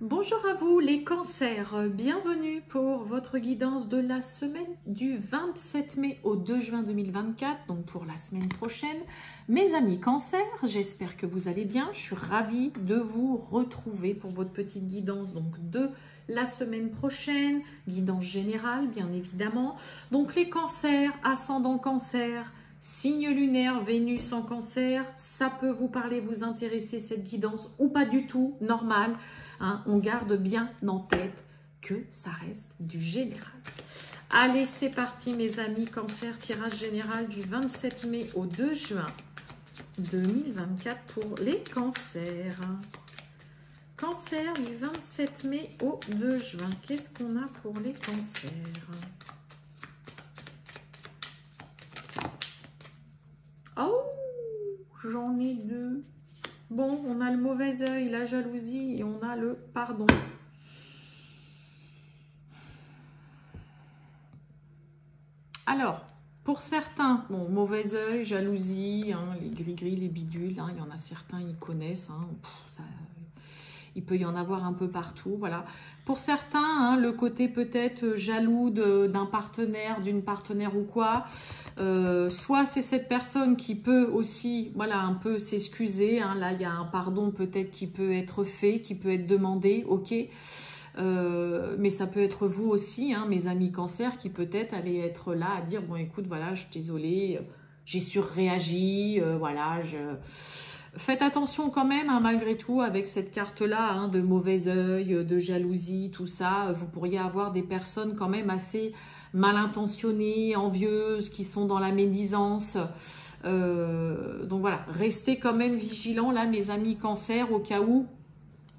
Bonjour à vous les cancers, bienvenue pour votre guidance de la semaine du 27 mai au 2 juin 2024, donc pour la semaine prochaine. Mes amis cancers, j'espère que vous allez bien, je suis ravie de vous retrouver pour votre petite guidance donc de la semaine prochaine, guidance générale bien évidemment. Donc les cancers, ascendant cancer, signe lunaire, Vénus en cancer, ça peut vous parler, vous intéresser cette guidance ou pas du tout, normal. Hein, on garde bien en tête que ça reste du général. Allez, c'est parti mes amis cancer, tirage général du 27 mai au 2 juin 2024 pour les cancers. Cancer du 27 mai au 2 juin, qu'est-ce qu'on a pour les cancers? Oh, j'en ai deux. Bon, on a le mauvais œil, la jalousie et on a le pardon. Alors, pour certains, bon, mauvais œil, jalousie, hein, les gris-gris, les bidules, hein, il y en a certains, ils connaissent, hein, il peut y en avoir un peu partout, voilà. Pour certains, hein, le côté peut-être jaloux d'un partenaire, d'une partenaire ou quoi, soit c'est cette personne qui peut aussi, voilà, un peu s'excuser, hein, là il y a un pardon peut-être qui peut être fait, qui peut être demandé, ok, mais ça peut être vous aussi, hein, mes amis cancer, qui peut-être allez être là à dire, bon écoute, voilà, je suis désolée, j'ai surréagi, voilà, Faites attention quand même, hein, malgré tout, avec cette carte-là, hein, de mauvais œil, de jalousie, tout ça. Vous pourriez avoir des personnes quand même assez mal intentionnées, envieuses, qui sont dans la médisance. Donc voilà, restez quand même vigilants, là, mes amis cancer, au cas où,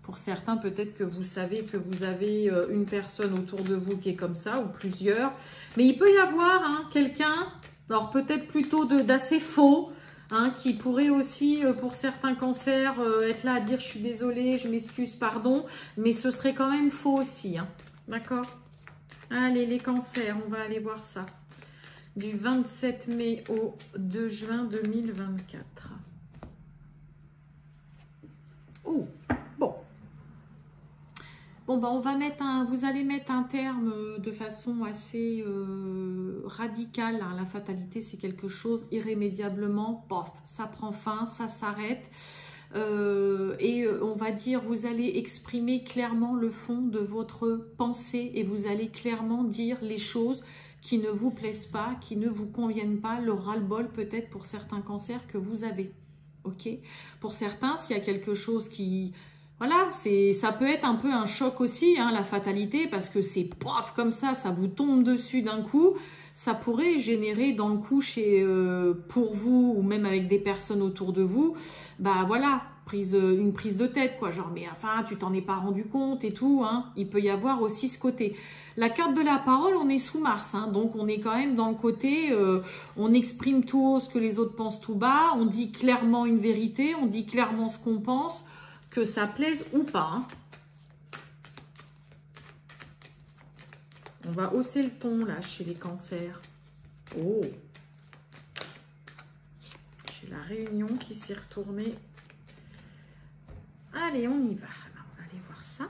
pour certains, peut-être que vous savez que vous avez une personne autour de vous qui est comme ça, ou plusieurs. Mais il peut y avoir hein, quelqu'un, alors peut-être plutôt d'assez faux, hein, qui pourrait aussi, pour certains cancers, être là à dire « je suis désolée, je m'excuse, pardon », mais ce serait quand même faux aussi, hein. D'accord? Allez, les cancers, on va aller voir ça. Du 27 mai au 2 juin 2024. Oh, bon. Bon, ben, on va mettre vous allez mettre un terme de façon assez radicale. Hein. La fatalité, c'est quelque chose irrémédiablement, pof, ça prend fin, ça s'arrête. Et on va dire, vous allez exprimer clairement le fond de votre pensée et vous allez clairement dire les choses qui ne vous plaisent pas, qui ne vous conviennent pas, le ras-le-bol peut-être pour certains cancers que vous avez. Ok? Pour certains, s'il y a quelque chose qui... Voilà, ça peut être un peu un choc aussi, hein, la fatalité, parce que c'est pof comme ça vous tombe dessus d'un coup. Ça pourrait générer dans le coup pour vous ou même avec des personnes autour de vous, bah voilà, une prise de tête, quoi. Genre, mais enfin, tu t'en es pas rendu compte et tout, hein. Il peut y avoir aussi ce côté. La carte de la parole, on est sous Mars, hein, donc on est quand même dans le côté, on exprime tout haut ce que les autres pensent tout bas, on dit clairement une vérité, on dit clairement ce qu'on pense, que ça plaise ou pas. Hein. On va hausser le ton là chez les cancers. Oh, j'ai la réunion qui s'est retournée. Allez, on y va. Alors, on va aller voir ça.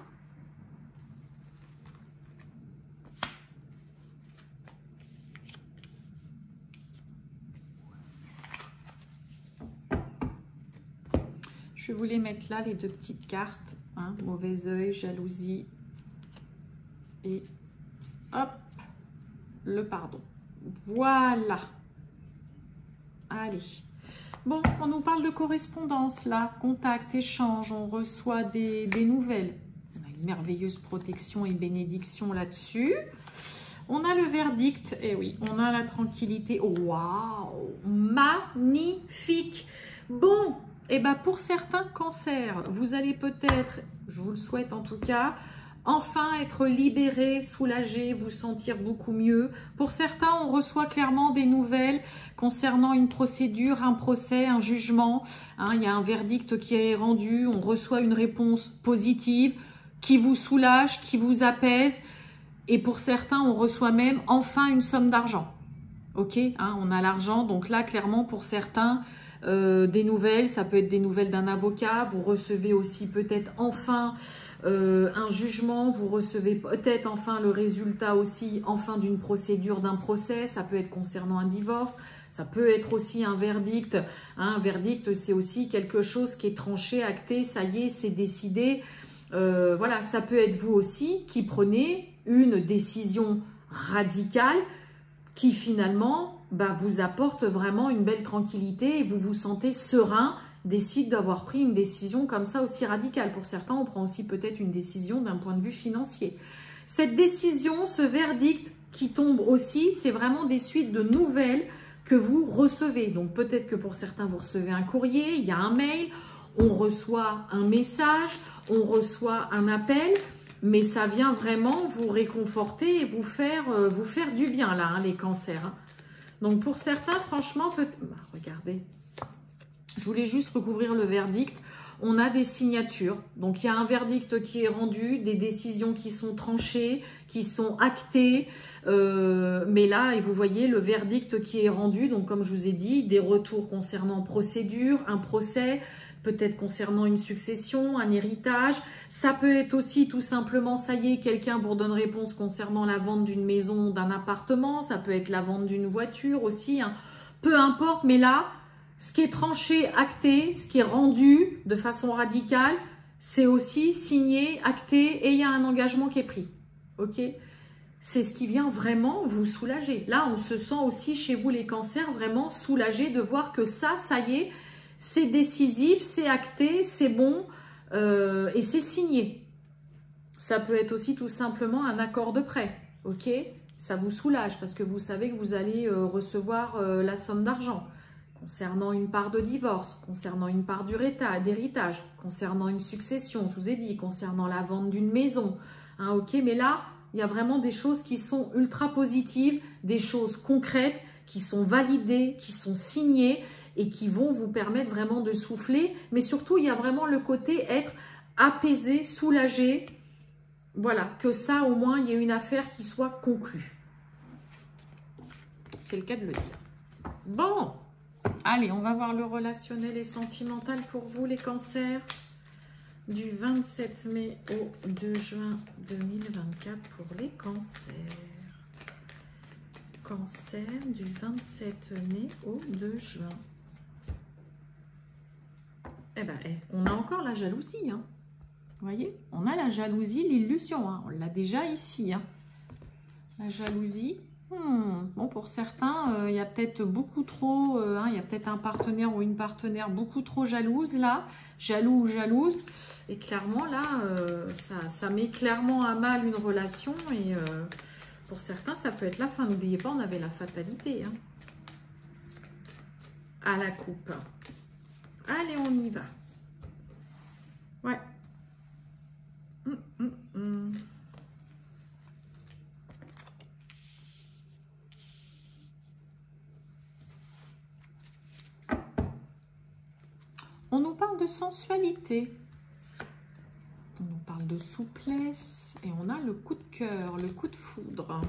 Je voulais mettre là les deux petites cartes, hein, mauvais œil, jalousie et hop, le pardon. Voilà. Allez. Bon, on nous parle de correspondance là, contact, échange, on reçoit des nouvelles. On a une merveilleuse protection et bénédiction là-dessus. On a le verdict, et oui, on a la tranquillité. Oh, waouh, magnifique. Bon. Et bien pour certains cancers, vous allez peut-être, je vous le souhaite en tout cas, enfin être libéré, soulagé, vous sentir beaucoup mieux. Pour certains, on reçoit clairement des nouvelles concernant une procédure, un procès, un jugement. Hein, il y a un verdict qui est rendu, on reçoit une réponse positive qui vous soulage, qui vous apaise. Et pour certains, on reçoit même enfin une somme d'argent. Ok, hein, on a l'argent, donc là, clairement, pour certains... des nouvelles, ça peut être des nouvelles d'un avocat, vous recevez aussi peut-être enfin un jugement, vous recevez peut-être enfin le résultat aussi, enfin d'une procédure, d'un procès, ça peut être concernant un divorce, ça peut être aussi un verdict. Un verdict, c'est aussi quelque chose qui est tranché, acté, ça y est, c'est décidé. Voilà, ça peut être vous aussi qui prenez une décision radicale qui finalement vous apporte vraiment une belle tranquillité et vous vous sentez serein, décide d'avoir pris une décision comme ça aussi radicale. Pour certains, on prend aussi peut-être une décision d'un point de vue financier. Cette décision, ce verdict qui tombe aussi, c'est vraiment des suites de nouvelles que vous recevez. Donc peut-être que pour certains, vous recevez un courrier, il y a un mail, on reçoit un message, on reçoit un appel, mais ça vient vraiment vous réconforter et vous faire du bien là, les cancers. Hein. Donc pour certains, franchement, regardez, je voulais juste recouvrir le verdict. On a des signatures. Donc il y a un verdict qui est rendu, des décisions qui sont tranchées, qui sont actées. Mais là, et vous voyez le verdict qui est rendu. Donc comme je vous ai dit, des retours concernant procédure, un procès, peut-être concernant une succession, un héritage. Ça peut être aussi tout simplement, ça y est, quelqu'un vous donne réponse concernant la vente d'une maison, d'un appartement. Ça peut être la vente d'une voiture aussi. Hein. Peu importe, mais là, ce qui est tranché, acté, ce qui est rendu de façon radicale, c'est aussi signé, acté et il y a un engagement qui est pris. Ok ? C'est ce qui vient vraiment vous soulager. Là, on se sent aussi chez vous les cancers vraiment soulagé de voir que ça y est, c'est décisif, c'est acté, c'est bon et c'est signé. Ça peut être aussi tout simplement un accord de prêt. Ok ? Ça vous soulage parce que vous savez que vous allez recevoir la somme d'argent. Concernant une part de divorce, concernant une part d'héritage, concernant une succession, je vous ai dit, concernant la vente d'une maison. Hein, ok, mais là, il y a vraiment des choses qui sont ultra positives, des choses concrètes, qui sont validées, qui sont signées et qui vont vous permettre vraiment de souffler. Mais surtout, il y a vraiment le côté être apaisé, soulagé. Voilà, que ça, au moins, il y ait une affaire qui soit conclue. C'est le cas de le dire. Bon. Allez, on va voir le relationnel et sentimental pour vous, les cancers, du 27 mai au 2 juin 2024 pour les cancers. Cancer du 27 mai au 2 juin. Eh ben, on a encore la jalousie. Hein. Vous voyez, on a la jalousie, l'illusion. Hein. On l'a déjà ici. Hein. La jalousie. Bon, pour certains, il y a peut-être beaucoup trop, il y a peut-être un partenaire ou une partenaire beaucoup trop jalouse là, jaloux ou jalouse. Et clairement là, ça met clairement à mal une relation et pour certains, ça peut être la fin. N'oubliez pas, on avait la fatalité. Hein. À la coupe. Allez, on y va. Ouais. On nous parle de sensualité, on nous parle de souplesse et on a le coup de cœur, le coup de foudre.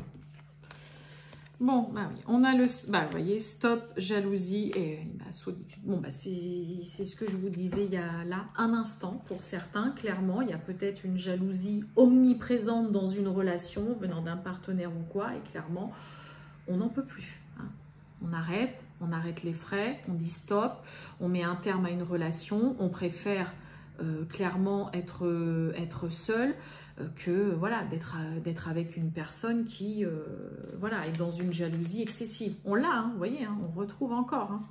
Bon, oui, on a le, vous voyez, stop, jalousie et solitude. Bon, c'est ce que je vous disais il y a là un instant. Pour certains, clairement, il y a peut-être une jalousie omniprésente dans une relation venant d'un partenaire ou quoi, et clairement, on n'en peut plus. Hein. On arrête les frais, on dit stop, on met un terme à une relation, on préfère clairement être seul que voilà, d'être avec une personne qui voilà, est dans une jalousie excessive. On l'a, hein, vous voyez, hein, on retrouve encore. Hein.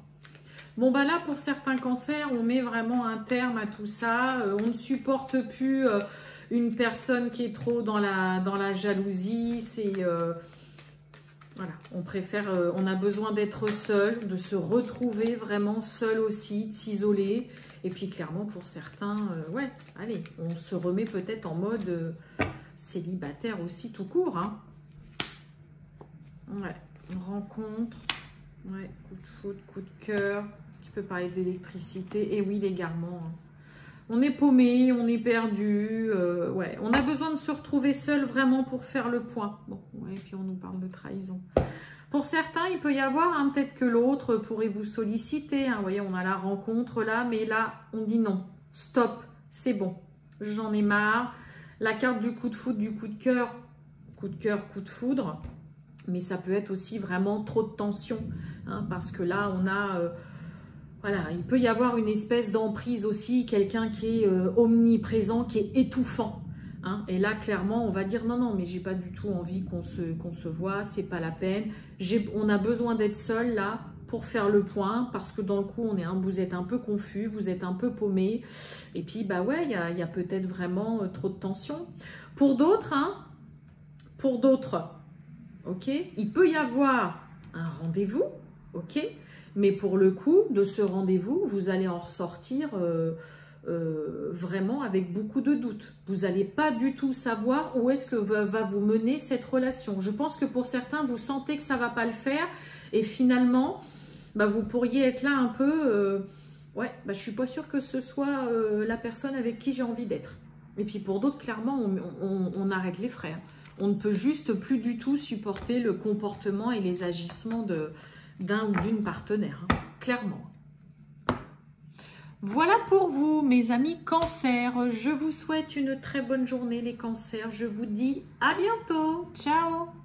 Bon, là, pour certains cancers, on met vraiment un terme à tout ça. On ne supporte plus une personne qui est trop dans la jalousie. C'est... voilà, on préfère, on a besoin d'être seul, de se retrouver vraiment seul aussi, de s'isoler. Et puis clairement pour certains, ouais, allez, on se remet peut-être en mode célibataire aussi tout court. Hein. Ouais, une rencontre, ouais, coup de foudre, coup de cœur, qui peut parler d'électricité. Et oui, l'égarement. Hein. On est paumé, on est perdu, ouais, on a besoin de se retrouver seul vraiment pour faire le point. Bon, ouais, et puis on nous parle de trahison. Pour certains, il peut y avoir, hein, peut-être que l'autre pourrait vous solliciter. Hein. Vous voyez, on a la rencontre là, mais là, on dit non. Stop, c'est bon. J'en ai marre. La carte du coup de foudre, du coup de cœur, coup de foudre. Mais ça peut être aussi vraiment trop de tension. Hein, parce que là, on a... voilà, il peut y avoir une espèce d'emprise aussi. Quelqu'un qui est omniprésent, qui est étouffant. Hein, et là, clairement, on va dire non, non, mais j'ai pas du tout envie qu'on se voit, c'est pas la peine. On a besoin d'être seul là pour faire le point parce que dans le coup, vous êtes un peu confus, vous êtes un peu paumé. Et puis, bah ouais, il y a peut-être vraiment trop de tension. Pour d'autres, ok, il peut y avoir un rendez-vous, ok, mais pour le coup, de ce rendez-vous, vous allez en ressortir. Vraiment avec beaucoup de doutes. Vous n'allez pas du tout savoir où est-ce que va vous mener cette relation. Je pense que pour certains, vous sentez que ça ne va pas le faire et finalement, bah, vous pourriez être là un peu, ouais, bah, je ne suis pas sûre que ce soit la personne avec qui j'ai envie d'être. Et puis pour d'autres, clairement, on arrête les frais. On ne peut juste plus du tout supporter le comportement et les agissements d'un ou d'une partenaire, hein, clairement. Voilà pour vous, mes amis Cancer. Je vous souhaite une très bonne journée, les Cancers. Je vous dis à bientôt. Ciao!